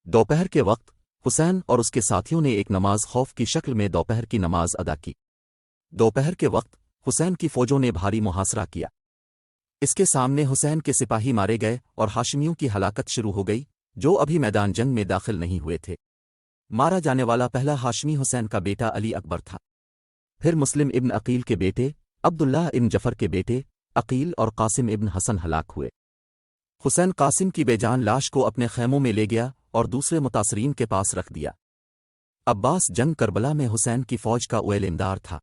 دوپہر کے وقت حسین اور اس کے ساتھیوں نے ایک نماز خوف کی شکل میں دوپہر کی نماز ادا کی۔ دوپہر کے وقت حسین کی فوجوں نے بھاری محاصرہ کیا۔ اس کے سامنے حسین کے سپاہی مارے گئے اور ہاشمیوں کی ہلاکت شروع ہو گئی، جو ابھی میدان جنگ میں داخل نہیں ہوئے تھے۔ مارا جانے والا پہلا ہاشمی حسین کا بیٹا علی اکبر تھا۔ پھر مسلم ابن عقیل کے بیٹے عبداللہ ابن جعفر کے بیٹے عقیل اور قاسم ابن حسن ہلاک ہوئے۔ حسین قاسم کی بے جان لاش کو اپنے خیموں میں لے گیا اور دوسرے متاثرین کے پاس رکھ دیا۔ عباس جنگ کربلا میں حسین کی فوج کا اول امدار تھا۔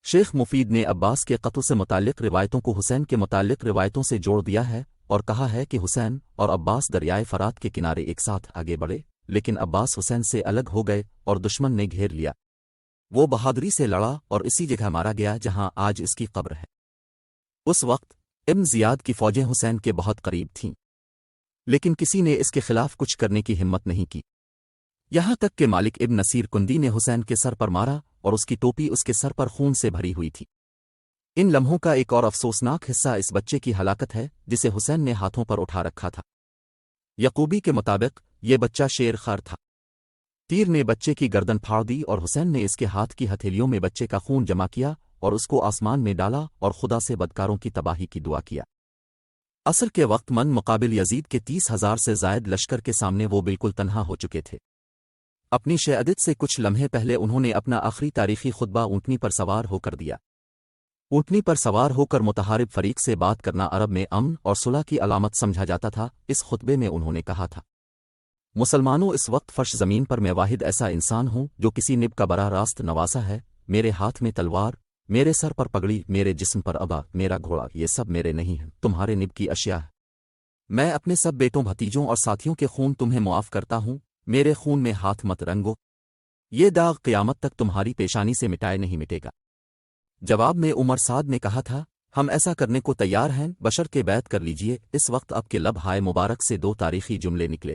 شیخ مفید نے عباس کے قتل سے متعلق روایتوں کو حسین کے متعلق روایتوں سے جوڑ دیا ہے اور کہا ہے کہ حسین اور عباس دریائے فرات کے کنارے ایک ساتھ آگے بڑھے، لیکن عباس حسین سے الگ ہو گئے اور دشمن نے گھیر لیا۔ وہ بہادری سے لڑا اور اسی جگہ مارا گیا جہاں آج اس کی قبر ہے۔ اس وقت ابن زیاد کی فوجیں حسین کے بہت قریب تھیں، لیکن کسی نے اس کے خلاف کچھ کرنے کی ہمت نہیں کی، یہاں تک کہ مالک ابن نصیر کندی نے حسین کے سر پر مارا اور اس کی ٹوپی اس کے سر پر خون سے بھری ہوئی تھی۔ ان لمحوں کا ایک اور افسوسناک حصہ اس بچے کی ہلاکت ہے جسے حسین نے ہاتھوں پر اٹھا رکھا تھا۔ یعقوبی کے مطابق یہ بچہ شیر خار تھا۔ تیر نے بچے کی گردن پھاڑ دی اور حسین نے اس کے ہاتھ کی ہتھیلیوں میں بچے کا خون جمع کیا اور اس کو آسمان میں ڈالا اور خدا سے بدکاروں کی تباہی کی دعا کیا۔ عصر کے وقت من مقابل یزید کے 30,000 سے زائد لشکر کے سامنے وہ بالکل تنہا ہو چکے تھے۔ اپنی شہادت سے کچھ لمحے پہلے انہوں نے اپنا آخری تاریخی خطبہ اونٹنی پر سوار ہو کر دیا۔ اونٹنی پر سوار ہو کر متحارب فریق سے بات کرنا عرب میں امن اور صلح کی علامت سمجھا جاتا تھا۔ اس خطبے میں انہوں نے کہا تھا، مسلمانوں، اس وقت فرش زمین پر میں واحد ایسا انسان ہوں جو کسی نب کا براہ راست نواسا ہے۔ میرے ہاتھ میں تلوار، میرے سر پر پگڑی، میرے جسم پر ابا، میرا گھوڑا، یہ سب میرے نہیں ہیں، تمہارے نب کی اشیاء ہے۔ میں اپنے سب بیٹوں، بھتیجوں اور ساتھیوں کے خون تمہیں معاف کرتا ہوں، میرے خون میں ہاتھ مت رنگو، یہ داغ قیامت تک تمہاری پیشانی سے مٹائے نہیں مٹے گا۔ جواب میں عمر سعد نے کہا تھا، ہم ایسا کرنے کو تیار ہیں، بشرطے بیعت کر لیجئے۔ اس وقت اب کے لب ہائے مبارک سے دو تاریخی جملے نکلے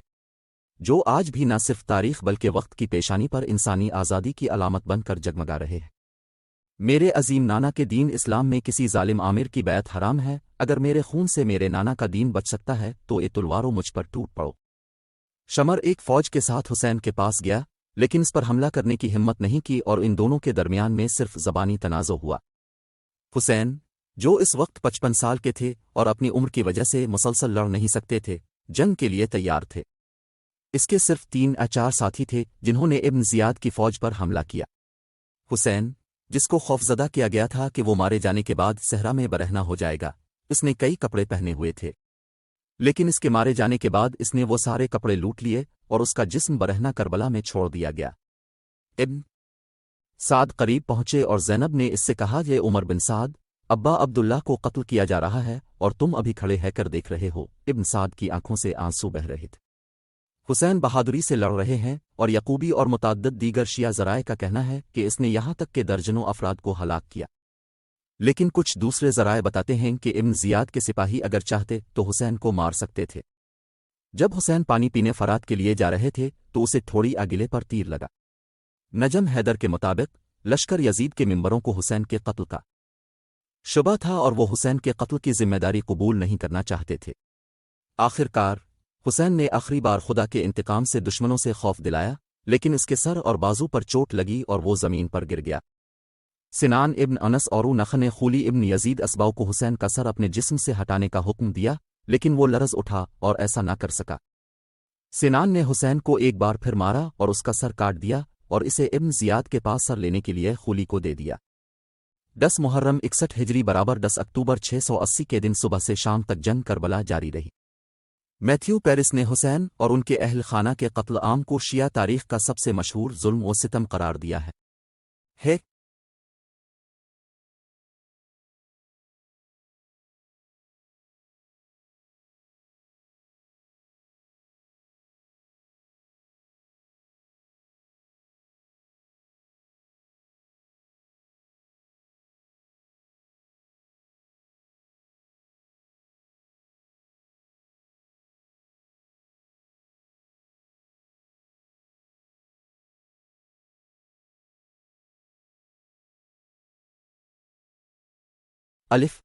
جو آج بھی نہ صرف تاریخ بلکہ وقت کی پیشانی پر انسانی آزادی کی علامت بن کر جگمگا رہے ہیں۔ میرے عظیم نانا کے دین اسلام میں کسی ظالم عامر کی بیعت حرام ہے۔ اگر میرے خون سے میرے نانا کا دین بچ سکتا ہے تو یہ تلواروں مجھ پر ٹوٹ پڑو۔ شمر ایک فوج کے ساتھ حسین کے پاس گیا، لیکن اس پر حملہ کرنے کی ہمت نہیں کی اور ان دونوں کے درمیان میں صرف زبانی تنازع ہوا۔ حسین، جو اس وقت 55 سال کے تھے اور اپنی عمر کی وجہ سے مسلسل لڑ نہیں سکتے تھے، جنگ کے لیے تیار تھے۔ اس کے صرف 3 یا 4 ساتھی تھے جنہوں نے ابن زیاد کی فوج پر حملہ کیا۔ حسین، جس کو خوفزدہ کیا گیا تھا کہ وہ مارے جانے کے بعد صحرا میں برہنہ ہو جائے گا، اس نے کئی کپڑے پہنے ہوئے تھے، لیکن اس کے مارے جانے کے بعد اس نے وہ سارے کپڑے لوٹ لیے اور اس کا جسم برہنہ کربلا میں چھوڑ دیا گیا۔ ابن سعد قریب پہنچے اور زینب نے اس سے کہا، یہ عمر بن سعد، ابا عبداللہ کو قتل کیا جا رہا ہے اور تم ابھی کھڑے ہے کر دیکھ رہے ہو۔ ابن سعد کی آنکھوں سے آنسو بہہ رہے تھے۔ حسین بہادری سے لڑ رہے ہیں اور یعقوبی اور متعدد دیگر شیعہ ذرائع کا کہنا ہے کہ اس نے یہاں تک کہ درجنوں افراد کو ہلاک کیا، لیکن کچھ دوسرے ذرائع بتاتے ہیں کہ ابن زیاد کے سپاہی اگر چاہتے تو حسین کو مار سکتے تھے۔ جب حسین پانی پینے فرات کے لیے جا رہے تھے تو اسے تھوڑی آگلے پر تیر لگا۔ نجم حیدر کے مطابق لشکر یزید کے ممبروں کو حسین کے قتل کا شبہ تھا اور وہ حسین کے قتل کی ذمہ داری قبول نہیں کرنا چاہتے تھے۔ آخر کار حسین نے آخری بار خدا کے انتقام سے دشمنوں سے خوف دلایا، لیکن اس کے سر اور بازو پر چوٹ لگی اور وہ زمین پر گر گیا۔ سنان ابن انس اور نخن نے خولی ابن یزید اسباؤ کو حسین کا سر اپنے جسم سے ہٹانے کا حکم دیا، لیکن وہ لرز اٹھا اور ایسا نہ کر سکا۔ سنان نے حسین کو ایک بار پھر مارا اور اس کا سر کاٹ دیا اور اسے ابن زیاد کے پاس سر لینے کے لیے خولی کو دے دیا۔ 10 محرم 61 ہجری برابر 10 اکتوبر 680 کے دن صبح سے شام تک جنگ کربلا جاری رہی۔ میتھیو پیرس نے حسین اور ان کے اہل خانہ کے قتل عام کو شیعہ تاریخ کا سب سے مشہور ظلم و ستم قرار دیا ہے۔ الف